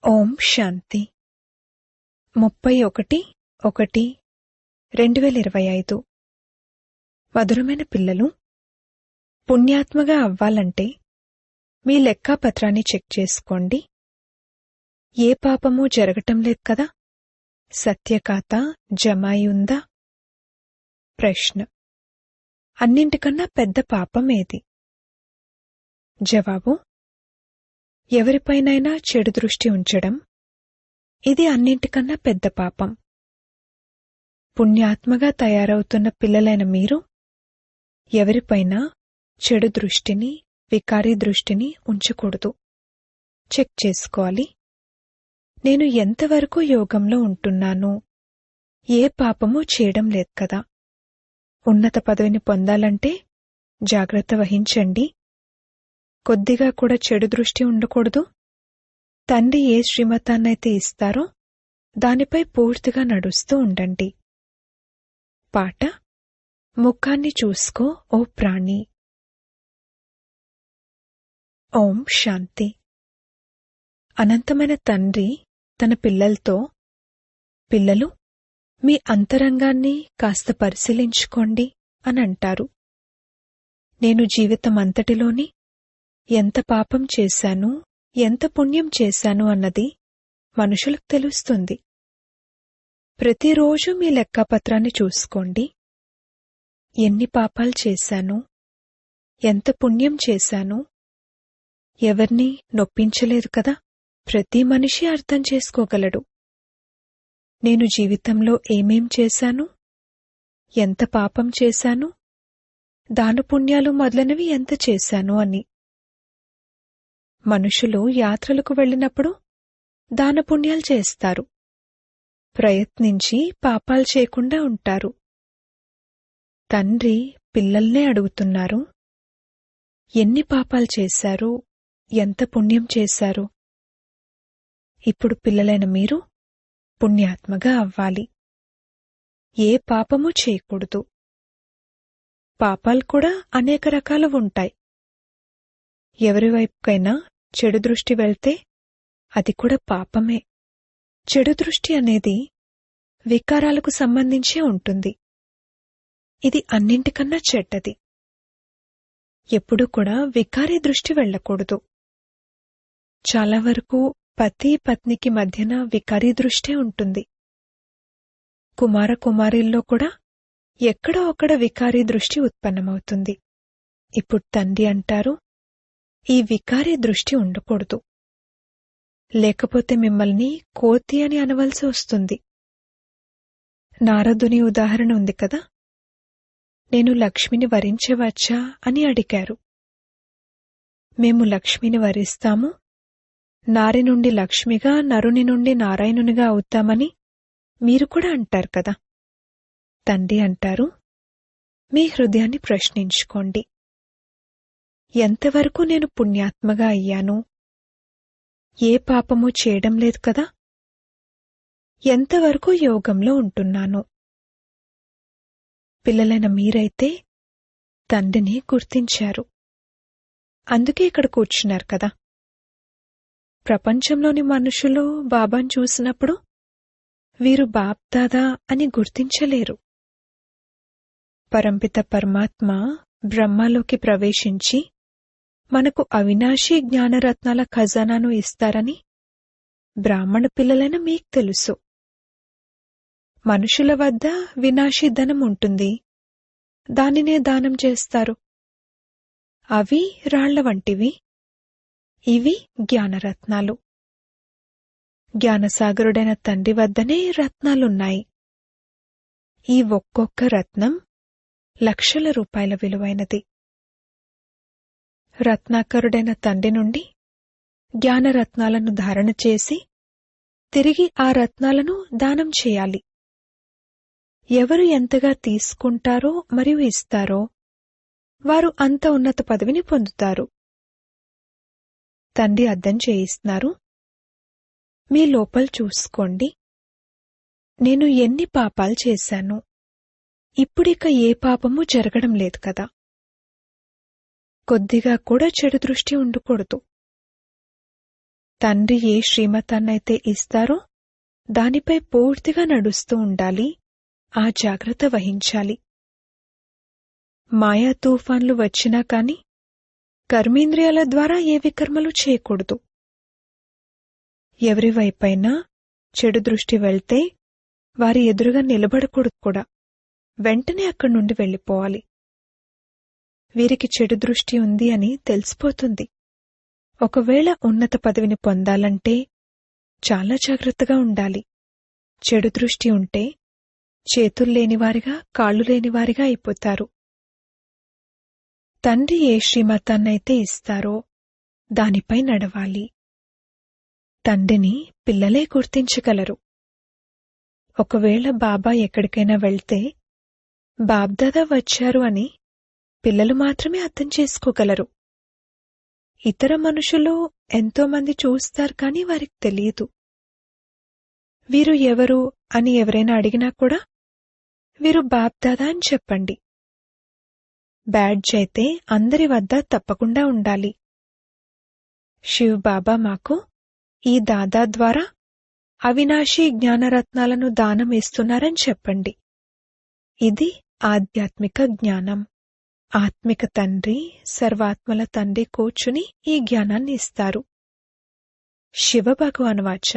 ఓం శాంతి 31/1/2025 మధురమైన పిల్లలు, పుణ్యాత్మగా అవ్వాలంటే మీ లెక్కాపత్రాన్ని చెక్ చేసుకోండి. ఏ పాపమూ జరగటం లేదు కదా? సత్యఖాతా జమ అయి ఉందా? ప్రశ్న: అన్నింటికన్నా పెద్ద పాపం ఏది? జవాబు: ఎవరిపైనైనా చెడు దృష్టి ఉంచడం. ఇది అన్నింటికన్నా పెద్ద పాపం. పుణ్యాత్మగా తయారవుతున్న పిల్లలైన మీరు ఎవరిపైనా చెడు దృష్టిని, వికారీ దృష్టిని ఉంచకూడదు. చెక్ చేసుకోవాలి. నేను ఎంతవరకు యోగంలో ఉంటున్నాను? ఏ పాపమూ చేయడం లేదు కదా? ఉన్నత పదవిని పొందాలంటే జాగ్రత్త వహించండి. కొద్దిగా కూడా చెడు దృష్టి ఉండకూడదు. తండ్రి ఏ శ్రీమతాన్నైతే ఇస్తారో దానిపై పూర్తిగా నడుస్తూ ఉండండి. పాట: ముఖాన్ని చూసుకో ఓ ప్రాణి. ఓం శాంతి. అనంతమైన తండ్రి తన పిల్లలతో, పిల్లలు మీ అంతరంగాన్ని కాస్త పరిశీలించుకోండి అని అంటారు. నేను జీవితమంతటిలోని ఎంత పాపం చేశాను, ఎంత పుణ్యం చేశాను అన్నది మనుషులకు తెలుస్తుంది. ప్రతిరోజు మీ లెక్కాపత్రాన్ని చూసుకోండి. ఎన్ని పాపాలు చేశాను, ఎంత పుణ్యం చేశాను, ఎవర్నీ నొప్పించలేదు కదా? ప్రతి మనిషి అర్థం చేసుకోగలడు నేను జీవితంలో ఏమేం చేశాను, ఎంత పాపం చేశాను, దానపుణ్యాలు మొదలైనవి ఎంత చేశాను అని. మనుషులు యాత్రలకు వెళ్ళినప్పుడు దానపుణ్యాలు చేస్తారు. ప్రయత్నించి పాపాలు చేయకుండా ఉంటారు. తండ్రి పిల్లల్నే అడుగుతున్నారు, ఎన్ని పాపాలు చేశారు, ఎంత పుణ్యం చేశారు? ఇప్పుడు పిల్లలైన మీరు పుణ్యాత్మగా అవ్వాలి. ఏ పాపమూ చేయకూడదు. పాపాలు కూడా అనేక రకాలు ఉంటాయి. ఎవరివైపుకైనా చెడు దృష్టి వెళ్తే అది కూడా పాపమే. చెడు దృష్టి అనేది వికారాలకు సంబంధించే ఉంటుంది. ఇది అన్నింటికన్నా చెడ్డది. ఎప్పుడూ కూడా వికారీ దృష్టి వెళ్ళకూడదు. చాలా వరకు పతి పత్నికి మధ్యన వికారీ దృష్టే ఉంటుంది. కుమార కుమారీల్లో కూడా ఎక్కడో అక్కడ వికారీ దృష్టి ఉత్పన్నమవుతుంది. ఇప్పుడు తండ్రి అంటారు, ఈ వికారీ దృష్టి ఉండకూడదు. లేకపోతే మిమ్మల్ని కోతి అని అనవలసి వస్తుంది. నారదుని ఉదాహరణ ఉంది కదా? నేను లక్ష్మిని వరించవచ్చా అని అడిగారు. మేము లక్ష్మిని వరిస్తాము, నారి నుండి లక్ష్మిగా, నరుని నుండి నారాయణునిగా అవుతామని మీరు కూడా అంటారు కదా? తండ్రి అంటారు, మీ హృదయాన్ని ప్రశ్నించుకోండి. ఎంతవరకు నేను పుణ్యాత్మగా అయ్యాను? ఏ పాపమూ చేయడం లేదు కదా? ఎంతవరకు యోగంలో ఉంటున్నాను? పిల్లలైన మీరైతే తండ్రిని గుర్తించారు. అందుకే ఇక్కడ కూర్చున్నారు కదా? ప్రపంచంలోని మనుషులు బాబాను చూసినప్పుడు వీరు బాప్దాదా అని గుర్తించలేరు. పరంపిత పరమాత్మ బ్రహ్మలోకి ప్రవేశించి మనకు అవినాశీ జ్ఞానరత్నాల ఖజానాను ఇస్తారని బ్రాహ్మణ పిల్లలైన మీకు తెలుసు. మనుషుల వద్ద వినాశీ ధనం ఉంటుంది, దానినే దానం చేస్తారు. అవి రాళ్ల వంటివి, ఇవి జ్ఞానరత్నాలు. జ్ఞానసాగరుడైన తండ్రి వద్దనే రత్నాలున్నాయి. ఈ ఒక్కొక్క రత్నం లక్షల రూపాయల విలువైనది. రత్నాకరుడైన తండ్రి నుండి జ్ఞానరత్నాలను ధారణ చేసి తిరిగి ఆ రత్నాలను దానం చేయాలి. ఎవరు ఎంతగా తీసుకుంటారో మరియు ఇస్తారో వారు అంత ఉన్నత పదవిని పొందుతారు. తండ్రి అర్థం చేయిస్తున్నారు, మీ లోపల చూసుకోండి. నేను ఎన్ని పాపాలు చేశాను? ఇప్పుడిక ఏ పాపమూ జరగడం లేదు కదా? కొద్దిగా కూడా చెడు దృష్టి ఉండకూడదు. తండ్రి ఏ శ్రీమతాన్నైతే ఇస్తారో దానిపై పూర్తిగా నడుస్తూ ఉండాలి. ఆ జాగ్రత్త వహించాలి. మాయా తుఫాన్లు వచ్చినా కాని కర్మేంద్రియాల ద్వారా ఏ వికర్మలు చేయకూడదు. ఎవరివైపైనా చెడు దృష్టి వెళ్తే వారి ఎదురుగా నిలబడకూడదు కూడా. వెంటనే అక్కడి నుండి వెళ్ళిపోవాలి. వీరికి చెడు దృష్టి ఉంది అని తెలిసిపోతుంది. ఒకవేళ ఉన్నత పదవిని పొందాలంటే చాలా జాగ్రత్తగా ఉండాలి. చెడు దృష్టి ఉంటే చేతుల్లేనివారిగా కాళ్ళు లేనివారిగా అయిపోతారు. తండ్రి ఏ శ్రీమతాన్నైతే ఇస్తారో దానిపై నడవాలి. తండ్రిని పిల్లలే గుర్తించగలరు. ఒకవేళ బాబా ఎక్కడికైనా వెళ్తే బాబ్దాదా వచ్చారు అని పిల్లలు మాత్రమే అర్థం చేసుకోగలరు. ఇతర మనుషులు ఎంతోమంది చూస్తారు కానీ వారికి తెలియదు. వీరు ఎవరు అని ఎవరైనా అడిగినా కూడా వీరు బాబ్దాదా అని చెప్పండి. బ్యాడ్జ్ అయితే అందరి వద్ద తప్పకుండా ఉండాలి. శివ్ బాబా మాకు ఈ దాదా ద్వారా అవినాశీ జ్ఞానరత్నాలను దానం ఇస్తున్నారని చెప్పండి. ఇది ఆధ్యాత్మిక జ్ఞానం. ఆత్మిక తండ్రి సర్వాత్మల తండ్రి కూర్చుని ఈ జ్ఞానాన్ని ఇస్తారు. శివ భగవాన్ వాచ.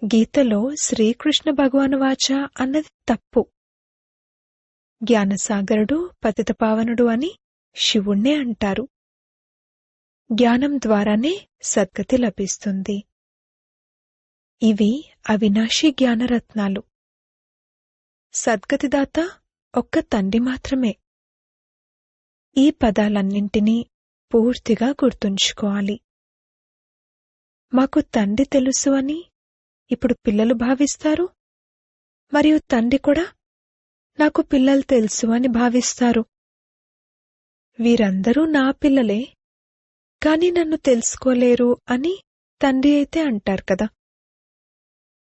గీతలో శ్రీకృష్ణ భగవాన్ వాచ అన్నది తప్పు. జ్ఞానసాగరుడు పతితపావనుడు అని శివుణ్ణే అంటారు. జ్ఞానం ద్వారానే సద్గతి లభిస్తుంది. ఇవి అవినాశీ జ్ఞానరత్నాలు. సద్గతిదాత ఒక్క తండ్రి మాత్రమే. ఈ పదాలన్నింటినీ పూర్తిగా గుర్తుంచుకోవాలి. మాకు తండ్రి తెలుసు అని ఇప్పుడు పిల్లలు భావిస్తారు, మరియు తండ్రి కూడా నాకు పిల్లలు తెలుసు అని భావిస్తారు. వీరందరూ నా పిల్లలే, కాని నన్ను తెలుసుకోలేరు అని తండ్రి అయితే అంటారు కదా.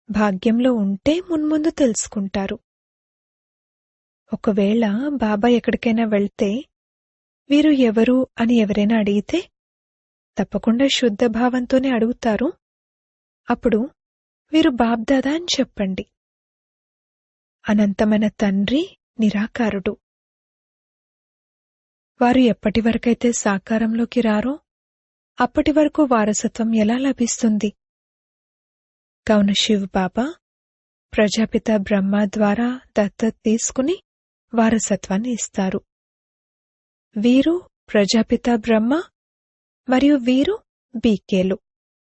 భాగ్యంలో ఉంటే మున్ముందు తెలుసుకుంటారు. ఒకవేళ బాబా ఎక్కడికైనా వెళ్తే వీరు ఎవరు అని ఎవరైనా అడిగితే తప్పకుండా శుద్ధ భావంతోనే అడుగుతారు. అప్పుడు వీరు బాబ్దాదా అని చెప్పండి. అనంతమైన తండ్రి నిరాకారుడు. వారు ఎప్పటి వరకైతే సాకారంలోకి రారో అప్పటి వరకు వారసత్వం ఎలా లభిస్తుంది? కావున శివ్ బాబా ప్రజాపిత బ్రహ్మ ద్వారా దత్తత తీసుకుని వారసత్వాన్ని ఇస్తారు. వీరు ప్రజాపిత బ్రహ్మ మరియు వీరు బీకేలు.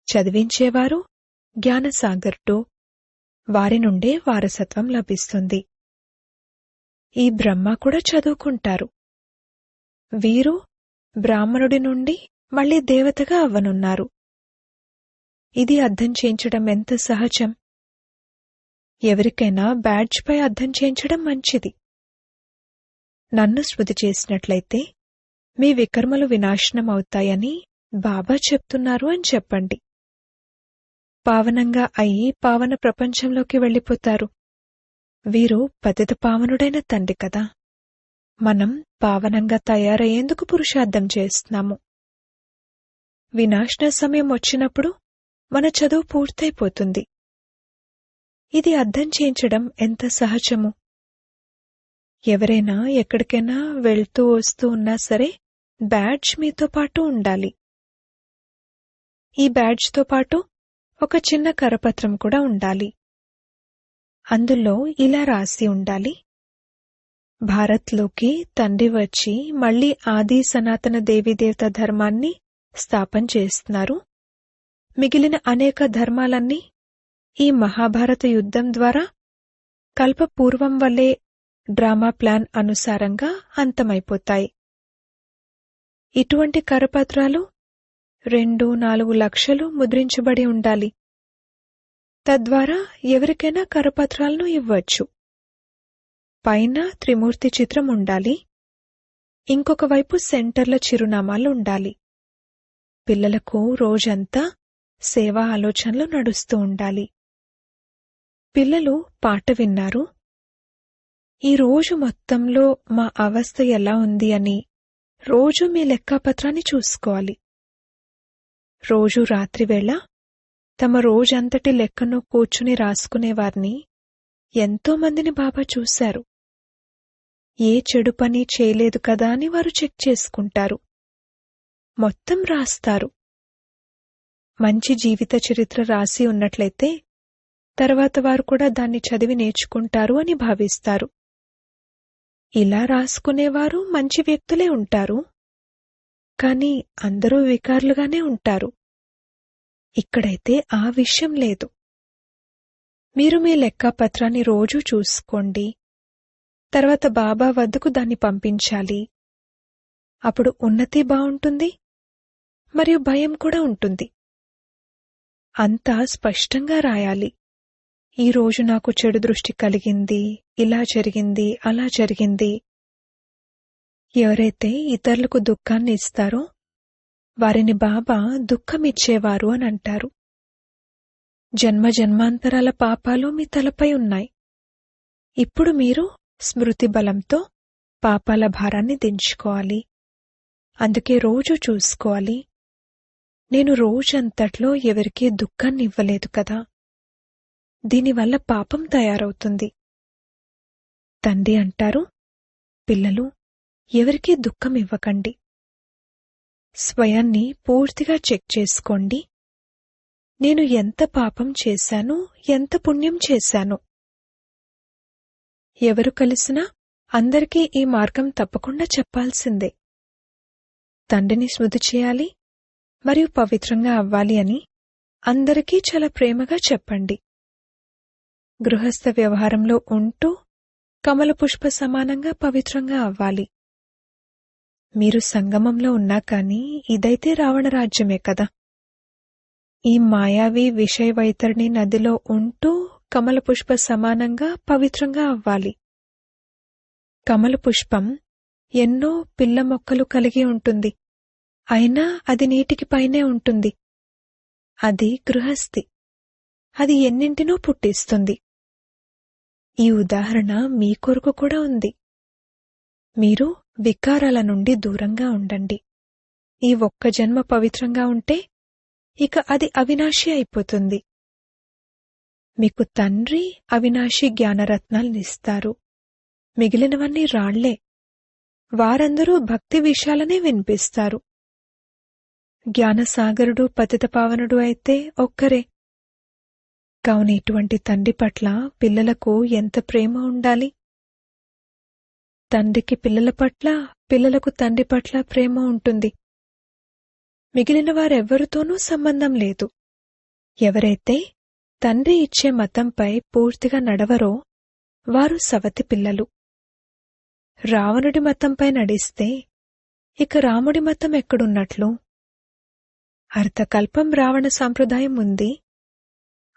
చదివించేవారు జ్ఞానసాగరుడు. వారి నుండే వారసత్వం లభిస్తుంది. ఈ బ్రహ్మ కూడా చదువుకుంటారు. వీరు బ్రాహ్మణుడి నుండి మళ్లీ దేవతగా అవ్వనున్నారు. ఇది అర్థం చేయించడం ఎంత సహజం. ఎవరికైనా బ్యాడ్జ్ పై అర్థం చేయించడం మంచిది. నన్ను స్మృతి చేసినట్లయితే మీ వికర్మలు వినాశనమవుతాయని బాబా చెప్తున్నారు అని చెప్పండి. పావనంగా అయి పావన ప్రపంచంలోకి వెళ్ళిపోతారు. వీరు పతిత పావనుడైన తండ్రి కదా. మనం పావనంగా తయారయ్యేందుకు పురుషార్థం చేస్తున్నాము. వినాశన సమయం వచ్చినప్పుడు మన చదువు పూర్తయిపోతుంది. ఇది అర్థం చేయించడం ఎంత సహజము. ఎవరైనా ఎక్కడికైనా వెళ్తూ వస్తూ ఉన్నా సరే బ్యాడ్జ్ మీతో పాటు ఉండాలి. ఈ బ్యాడ్జ్తో పాటు ఒక చిన్న కరపత్రం కూడా ఉండాలి. అందులో ఇలా రాసి ఉండాలి: భారత్లోకి తండ్రి వచ్చి మళ్లీ ఆది సనాతన దేవీదేవత ధర్మాన్ని స్థాపన చేస్తున్నారు. మిగిలిన అనేక ధర్మాలన్నీ ఈ మహాభారత యుద్ధం ద్వారా కల్పపూర్వం వల్లే డ్రామా ప్లాన్ అనుసారంగా అంతమైపోతాయి. ఇటువంటి కరపత్రాలు 2-4 లక్షలు ముద్రించబడి ఉండాలి. తద్వారా ఎవరికైనా కరపత్రాలను ఇవ్వచ్చు. పైన త్రిమూర్తి చిత్రం ఉండాలి. ఇంకొక వైపు సెంటర్ల చిరునామాలు ఉండాలి. పిల్లలకు రోజంతా సేవా ఆలోచనలు నడుస్తూ ఉండాలి. పిల్లలు పాట విన్నారు. ఈ రోజు మొత్తంలో మా అవస్థ ఎలా ఉంది అని రోజు మీ లెక్కాపత్రాన్ని చూసుకోవాలి. రోజూ రాత్రివేళ తమ రోజంతటి లెక్కను కూర్చుని రాసుకునేవారిని ఎంతోమందిని బాబా చూశారు. ఏ చెడు పని చేయలేదు కదా అని వారు చెక్ చేసుకుంటారు. మొత్తం రాస్తారు. మంచి జీవిత చరిత్ర రాసి ఉన్నట్లయితే తర్వాత వారు కూడా దాన్ని చదివి నేర్చుకుంటారు అని భావిస్తారు. ఇలా రాసుకునేవారు మంచి వ్యక్తులే ఉంటారు, కాని అందరూ వికారులుగానే ఉంటారు. ఇక్కడైతే ఆ విషయం లేదు. మీరు మీ లెక్కాపత్రాన్ని రోజూ చూసుకోండి. తర్వాత బాబా వద్దకు దాన్ని పంపించాలి. అప్పుడు ఉన్నతి బావుంటుంది, మరియు భయం కూడా ఉంటుంది. అంతా స్పష్టంగా రాయాలి. ఈరోజు నాకు చెడు దృష్టి కలిగింది, ఇలా జరిగింది, అలా జరిగింది. ఎవరైతే ఇతరులకు దుఃఖాన్ని ఇస్తారో వారిని బాబా దుఃఖమిచ్చేవారు అని అంటారు. జన్మ జన్మాంతరాల పాపాలు మీ తలపై ఉన్నాయి. ఇప్పుడు మీరు స్మృతి బలంతో పాపాల భారాన్ని దించుకోవాలి. అందుకే రోజూ చూసుకోవాలి, నేను రోజంతట్లో ఎవరికీ దుఃఖాన్ని ఇవ్వలేదు కదా, దీనివల్ల పాపం తయారవుతుంది. తండ్రి అంటారు, పిల్లలు ఎవరికీ దుఃఖం ఇవ్వకండి. స్వయాన్ని పూర్తిగా చెక్ చేసుకోండి. నేను ఎంత పాపం చేశాను, ఎంత పుణ్యం చేశాను. ఎవరు కలిసినా అందరికీ ఈ మార్గం తప్పకుండా చెప్పాల్సిందే. తండ్రిని స్మృతి చేయాలి మరియు పవిత్రంగా అవ్వాలి అని అందరికీ చాలా ప్రేమగా చెప్పండి. గృహస్థ వ్యవహారంలో ఉంటూ కమల పుష్ప సమానంగా పవిత్రంగా అవ్వాలి. మీరు సంగమంలో ఉన్నా కానీ ఇదైతే రావణ రాజ్యమే కదా. ఈ మాయావి విషయ వైతరిణి నదిలో ఉంటూ కమల పుష్ప సమానంగా పవిత్రంగా అవ్వాలి. కమల పుష్పం ఎన్నో పిల్ల మొక్కలు కలిగి ఉంటుంది, అయినా అది నీటికి పైనే ఉంటుంది. అది గృహస్థి, అది ఎన్నింటినో పుట్టిస్తుంది. ఈ ఉదాహరణ మీ కొరకు కూడా ఉంది. మీరు వికారాల నుండి దూరంగా ఉండండి. ఈ ఒక్క జన్మ పవిత్రంగా ఉంటే ఇక అది అవినాశి అయిపోతుంది. మీకు తండ్రి అవినాశి జ్ఞానరత్నాలనిస్తారు. మిగిలినవన్నీ రాళ్లే. వారందరూ భక్తి విషయాలనే వినిపిస్తారు. జ్ఞానసాగరుడు పతితపావనుడు అయితే ఒక్కరే. కావున ఇటువంటి తండ్రి పట్ల పిల్లలకు ఎంత ప్రేమ ఉండాలి. తండ్రికి పిల్లల పట్ల, పిల్లలకు తండ్రి పట్ల ప్రేమ ఉంటుంది. మిగిలిన వారెవ్వరితోనూ సంబంధం లేదు. ఎవరైతే తండ్రి ఇచ్చే మతంపై పూర్తిగా నడవరో వారు సవతి పిల్లలు. రావణుడి మతంపై నడిస్తే ఇక రాముడి మతం ఎక్కడున్నట్లు? అర్ధకల్పం రావణ సాంప్రదాయం ఉంది.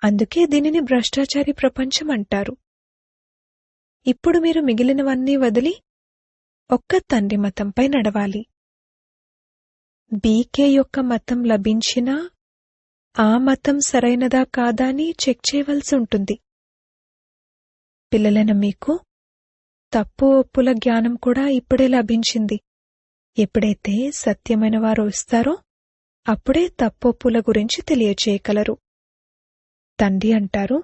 అందుకే దీనిని భ్రష్టాచారి ప్రపంచం అంటారు. ఇప్పుడు మీరు మిగిలినవన్నీ వదిలి ఒక్క తండ్రి మతంపై నడవాలి. బీకే యొక్క మతం లభించినా ఆ మతం సరైనదా కాదా అని చెక్ చేయవలసి ఉంటుంది. పిల్లలైన మీకు తప్పు ఒప్పుల జ్ఞానం కూడా ఇప్పుడే లభించింది. ఎప్పుడైతే సత్యమైన వారు వస్తారో అప్పుడే తప్పొప్పుల గురించి తెలియచేయగలరు. తండ్రి అంటారు,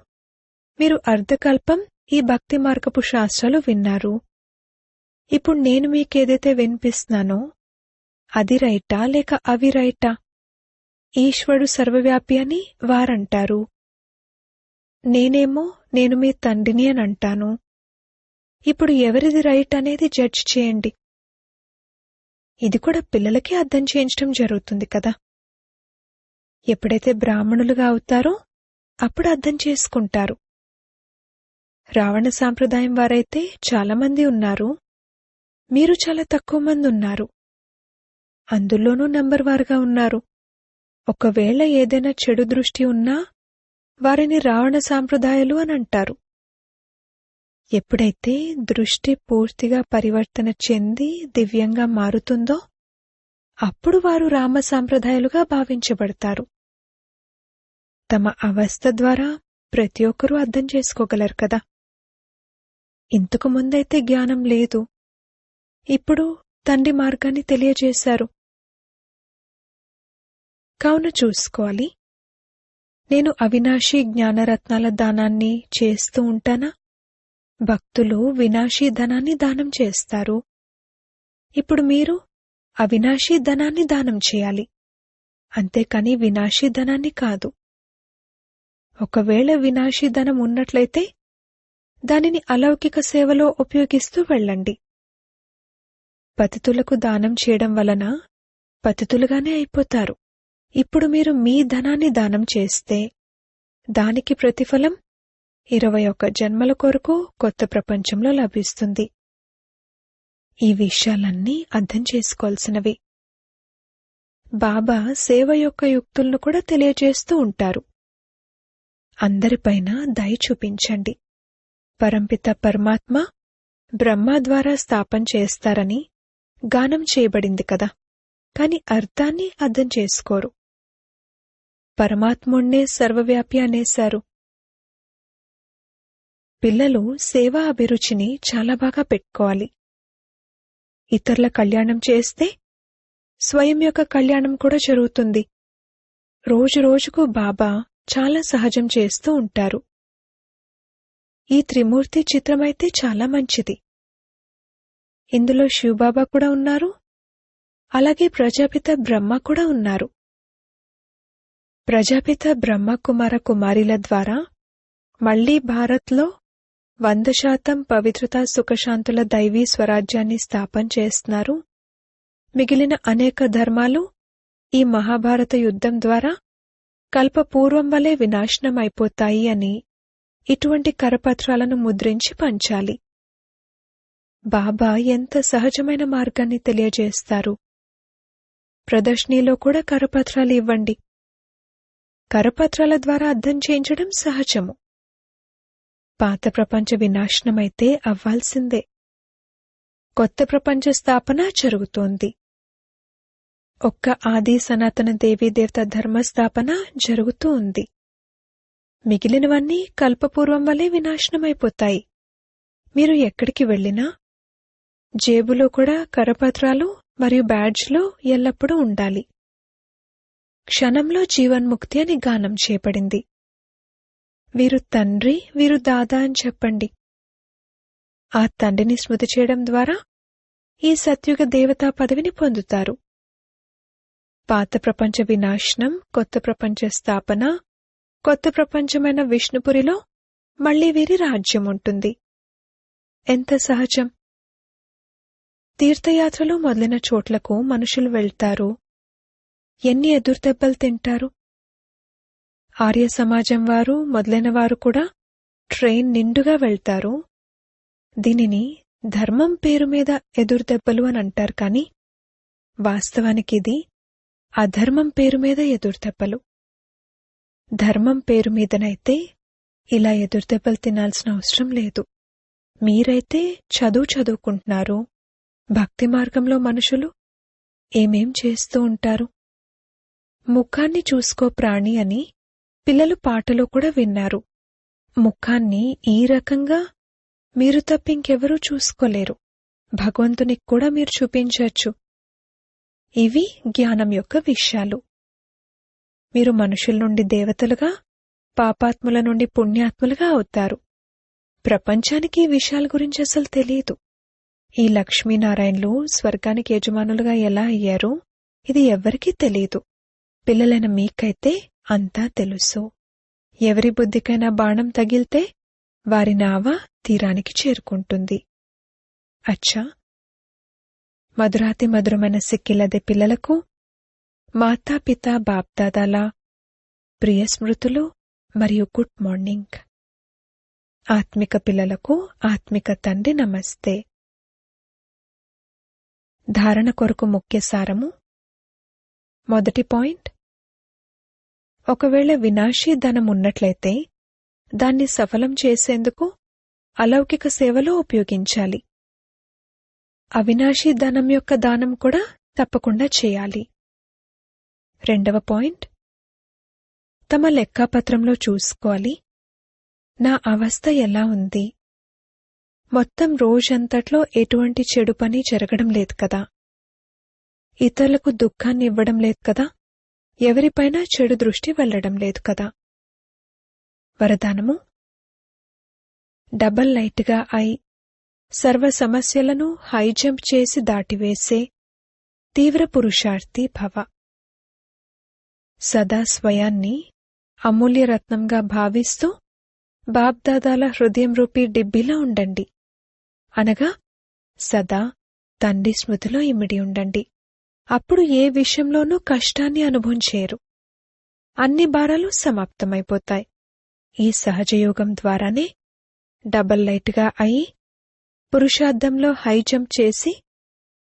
మీరు అర్ధకల్పం ఈ భక్తి మార్గపు శాస్త్రాలు విన్నారు. ఇప్పుడు నేను మీకేదైతే వినిపిస్తున్నానో అది రైటా లేక అవి రైటా? ఈశ్వరుడు సర్వవ్యాపి అని వారంటారు. నేనేమో నేను మీ తండ్రిని అని అంటాను. ఇప్పుడు ఎవరిది రైట్ అనేది జడ్జ్ చేయండి. ఇది కూడా పిల్లలకి అర్థం చేయించడం జరుగుతుంది కదా. ఎప్పుడైతే బ్రాహ్మణులుగా అవుతారో అప్పుడు అర్థం చేసుకుంటారు. రావణ సాంప్రదాయం వారైతే చాలామంది ఉన్నారు, మీరు చాలా తక్కువ మంది ఉన్నారు. అందులోనూ నంబర్ వారుగా ఉన్నారు. ఒకవేళ ఏదైనా చెడు దృష్టి ఉన్నా వారిని రావణ సాంప్రదాయాలు అని అంటారు. ఎప్పుడైతే దృష్టి పూర్తిగా పరివర్తన చెంది దివ్యంగా మారుతుందో అప్పుడు వారు రామ సాంప్రదాయాలుగా భావించబడతారు. తమ అవస్థ ద్వారా ప్రతి ఒక్కరూ అర్థం చేసుకోగలరు కదా. ఇంతకు ముందైతే జ్ఞానం లేదు, ఇప్పుడు తండ్రి మార్గాన్ని తెలియజేశారు. కావున చూసుకోవాలి, నేను అవినాశీ జ్ఞానరత్నాల దానాన్ని చేస్తూ ఉంటానా? భక్తులు వినాశీ ధనాన్ని దానం చేస్తారు. ఇప్పుడు మీరు అవినాశీ ధనాన్ని దానం చేయాలి, అంతేకాని వినాశీ ధనాన్ని కాదు. ఒకవేళ వినాశీ ధనం ఉన్నట్లయితే దానిని అలౌకిక సేవలో ఉపయోగిస్తూ వెళ్ళండి. పతితులకు దానం చేయడం వలన పతితులుగానే అయిపోతారు. ఇప్పుడు మీరు మీ ధనాన్ని దానం చేస్తే దానికి ప్రతిఫలం 21 జన్మల కొరకు కొత్త ప్రపంచంలో లభిస్తుంది. ఈ విషయాలన్నీ అర్థం చేసుకోవాల్సినవి. బాబా సేవ యొక్క యుక్తులను కూడా తెలియజేస్తూ ఉంటారు. అందరిపైన దయ చూపించండి. పరంపిత పరమాత్మ బ్రహ్మ ద్వారా స్థాపన చేస్తారని గానం చేయబడింది కదా, కాని అర్థాన్ని అర్థం చేసుకోరు. పరమాత్ముణ్ణే సర్వవ్యాపి అనేశారు. పిల్లలు సేవా అభిరుచిని చాలా బాగా పెట్టుకోవాలి. ఇతరుల కళ్యాణం చేస్తే స్వయం యొక్క కళ్యాణం కూడా జరుగుతుంది. రోజు రోజుకు బాబా చాలా సహజం చేస్తూ ఉంటారు. ఈ త్రిమూర్తి చిత్రమైతే చాలా మంచిది. ఇందులో శివబాబా కూడా ఉన్నారు, అలాగే ప్రజాపిత బ్రహ్మ కూడా ఉన్నారు. ప్రజాపిత బ్రహ్మ కుమార కుమారిల ద్వారా మళ్లీ భారత్లో 100% పవిత్రత సుఖశాంతుల దైవీ స్వరాజ్యాన్ని స్థాపన చేస్తున్నారు. మిగిలిన అనేక ధర్మాలు ఈ మహాభారత యుద్ధం ద్వారా కల్పపూర్వం వలె వినాశనమైపోతాయి అని ఇటువంటి కరపత్రాలను ముద్రించి పంచాలి. బాబా ఎంత సహజమైన మార్గాన్ని తెలియజేస్తారు. ప్రదర్శనలో కూడా కరపత్రాలు ఇవ్వండి. కరపత్రాల ద్వారా అర్థం చేయించడం సహజము. పాత ప్రపంచ వినాశనమైతే అవ్వాల్సిందే. కొత్త ప్రపంచ స్థాపన జరుగుతోంది. ఒక్క ఆది సనాతన దేవీదేవత ధర్మస్థాపన జరుగుతూ ఉంది. మిగిలినవన్నీ కల్పపూర్వం వలె వినాశనమైపోతాయి. మీరు ఎక్కడికి వెళ్ళినా జేబులో కూడా కరపత్రాలు మరియు బ్యాడ్జ్లో ఎల్లప్పుడూ ఉండాలి. క్షణంలో జీవన్ముక్తి అని గానం చేయబడింది. వీరు తండ్రి, వీరు దాదా అని చెప్పండి. ఆ తండ్రిని స్మృతి చేయడం ద్వారా ఈ సత్యుగ దేవతా పదవిని పొందుతారు. పాత ప్రపంచ వినాశనం, కొత్త ప్రపంచ స్థాపన, కొత్త ప్రపంచమైన విష్ణుపురిలో మళ్లీ వీరి రాజ్యం ఉంటుంది. ఎంత సహజం. తీర్థయాత్రలు మొదలైన చోట్లకు మనుషులు వెళ్తారు. ఎన్ని ఎదురుదెబ్బలు తింటారు. ఆర్య సమాజం వారు మొదలైన వారు కూడా ట్రైన్ నిండుగా వెళ్తారు. దీనిని ధర్మం పేరు మీద ఎదురుదెబ్బలు అని అంటారు, కాని వాస్తవానికి ఇది అధర్మం పేరు మీద ఎదురుదెబ్బలు. ధర్మం పేరు మీదనైతే ఇలా ఎదురుదెబ్బలు తినాల్సిన అవసరం లేదు. మీరైతే చదువుకుంటున్నారు. భక్తి మార్గంలో మనుషులు ఏమేం చేస్తూ ఉంటారు. ముఖాన్ని చూసుకో ప్రాణి అని పిల్లలు పాటలో కూడా విన్నారు. ముఖాన్ని ఈ రకంగా మీరు తప్పింకెవరూ చూసుకోలేరు. భగవంతునికి కూడా మీరు చూపించవచ్చు. ఇవి జ్ఞానం యొక్క విషయాలు. మీరు మనుషుల నుండి దేవతలుగా, పాపాత్ముల నుండి పుణ్యాత్ములుగా అవుతారు. ప్రపంచానికి ఈ విషయాల గురించి అసలు తెలియదు. ఈ లక్ష్మీనారాయణలు స్వర్గానికి యజమానులుగా ఎలా అయ్యారో ఇది ఎవ్వరికీ తెలియదు. పిల్లలైన మీకైతే అంతా తెలుసు. ఎవరి బుద్ధికైనా బాణం తగిలితే వారి నావ తీరానికి చేరుకుంటుంది. అచ్చా, మధురాతి మధురమైన సిక్కిలదే పిల్లలకు మాతాపితా బాప్దాదాల ప్రియ స్మృతులు మరియు గుడ్ మార్నింగ్. ఆత్మిక పిల్లలకు ఆత్మిక తండ్రి నమస్తే. ధారణ కొరకు ముఖ్య సారము. మొదటి పాయింట్, ఒకవేళ వినాశీ ధనం ఉన్నట్లయితే దాన్ని సఫలం చేసేందుకు అలౌకిక సేవలో ఉపయోగించాలి. అవినాశీ ధనం యొక్క దానం కూడా తప్పకుండా చేయాలి. రెండవ పాయింట్, తమ లెక్కాపత్రంలో చూసుకోవాలి, నా అవస్థ ఎలా ఉంది. మొత్తం రోజంతట్లో ఎటువంటి చెడు పని జరగడం లేదు కదా, ఇతరులకు దుఃఖాన్ని ఇవ్వడం లేదు కదా, ఎవరిపైనా చెడు దృష్టి వెళ్లడం లేదు కదా. వరదానము: డబల్ లైట్గా అయి సర్వ సమస్యలను హైజంప్ చేసి దాటివేసే తీవ్ర పురుషార్థి భవ. సదా స్వయాన్ని అమూల్యరత్నంగా భావిస్తూ బాబ్దాదాల హృదయం రూపీ డిబ్బిలా ఉండండి, అనగా సదా తండ్రి స్మృతిలో ఇమిడి ఉండండి. అప్పుడు ఏ విషయంలోనూ కష్టాన్ని అనుభవం చేయరు. అన్ని భారాలు సమాప్తమైపోతాయి. ఈ సహజయోగం ద్వారానే డబల్ లైట్గా అయి పురుషార్థంలో హైజంప్ చేసి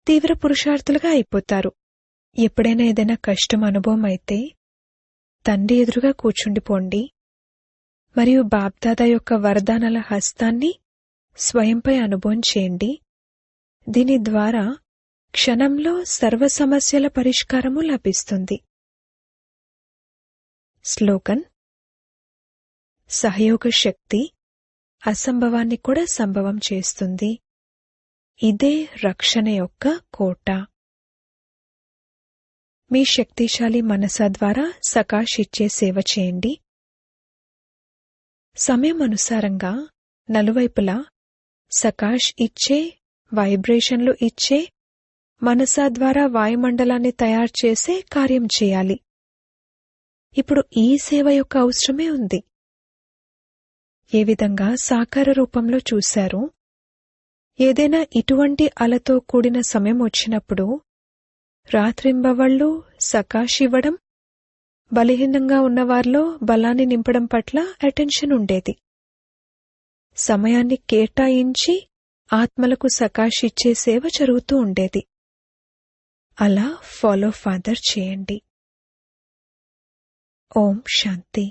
తీవ్ర పురుషార్థులుగా అయిపోతారు. ఎప్పుడైనా ఏదైనా కష్టం అనుభవం అయితే తండ్రి ఎదురుగా కూర్చుండిపోండి మరియు బాబ్దాదా యొక్క వరదానాల హస్తాన్ని స్వయంపై అనుభవం చేయండి. దీని ద్వారా క్షణంలో సర్వ సమస్యల పరిష్కారము లభిస్తుంది. స్లోగన్: సహయోగ శక్తి అసంభవాన్ని కూడా సంభవం చేస్తుంది. ఇదే రక్షణ యొక్క కోట. మీ శక్తిశాలి మనస ద్వారా సకాష్ ఇచ్చే సేవ చేయండి. సమయం అనుసారంగా నలువైపులా సకాష్ ఇచ్చే, వైబ్రేషన్లు ఇచ్చే మనసా ద్వారా వాయుమండలాన్ని తయారు చేసే కార్యం చేయాలి. ఇప్పుడు ఈ సేవ యొక్క అవసరమే ఉంది. ఏ విధంగా సాకార రూపంలో చూశారో, ఏదైనా ఇటువంటి అలతో కూడిన సమయం వచ్చినప్పుడు రాత్రింబవళ్లు సకాష్ ఇవ్వడం, బలహీనంగా ఉన్నవారిలో బలాన్ని నింపడం పట్ల అటెన్షన్ ఉండేది. సమయాన్ని కేటాయించి ఆత్మలకు సకాష్ ఇచ్చే సేవ జరుగుతూ ఉండేది. అలా ఫాలో ఫాదర్ చేయండి. ఓం శాంతి.